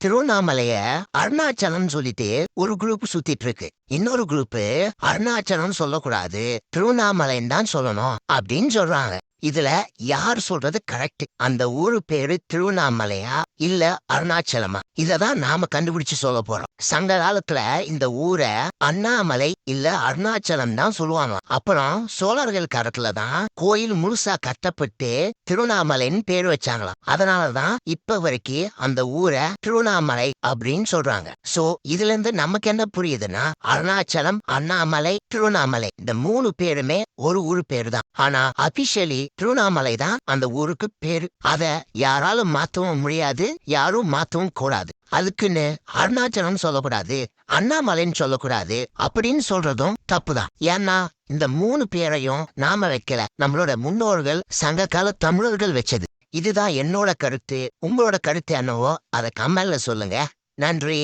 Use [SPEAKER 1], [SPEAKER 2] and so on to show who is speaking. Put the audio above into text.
[SPEAKER 1] திருவண்ணாமலைய அருணாச்சலம் சொல்லிட்டு ஒரு குரூப் சுத்திட்டு இருக்கு. இன்னொரு குரூப் அருணாச்சலம் சொல்லக்கூடாது, திருவண்ணாமலைன்னு தான் சொல்லணும் அப்படின்னு சொல்றாங்க. இதுல யார் சொல்றது கரெக்ட்? அந்த ஊரு பேரு திருவண்ணாமலையா இல்ல அருணாச்சலமா? இததான் நாம கண்டுபிடிச்சு சொல்ல போறோம். சங்க காலத்துல இந்த ஊரை அண்ணாமலை இல்ல அருணாச்சலம் தான் சொல்லுவாங்க. அப்புறம் சோழர்கள் காலத்துல தான் கோயில் முழுசா கட்டப்பட்டு திருவண்ணாமலைன்னு பேர் வச்சாங்களாம். அதனாலதான் இப்ப வரைக்கும் அந்த ஊரை திருவண்ணாமலை அப்படின்னு சொல்றாங்க. சோ இதுல இருந்து நமக்கு என்ன புரியுதுன்னா, அருணாச்சலம், அண்ணாமலை, திருவண்ணாமலை இந்த 3 பேருமே ஒரு ஊரு பேரு தான். ஆனா அபிஷியலி திருவண்ணாமலை தான் அந்த ஊருக்கு பேரு. அத யாராலும் மாத்தவும் முடியாது, யாரும் மாத்தவும் கூடாது. அதுக்குன்னு அருணாச்சலம் சொல்லக்கூடாது, அண்ணாமலைன்னு சொல்லக்கூடாது அப்படின்னு சொல்றதும் தப்புதான். ஏன்னா இந்த 3 பேரையும் நாம வைக்கல, நம்மளோட முன்னோர்கள் சங்க கால தமிழர்கள் வச்சது. இதுதான் என்னோட கருத்து. உங்களோட கருத்து என்னவோ அதை கமெண்ட்ல சொல்லுங்க. நன்றி.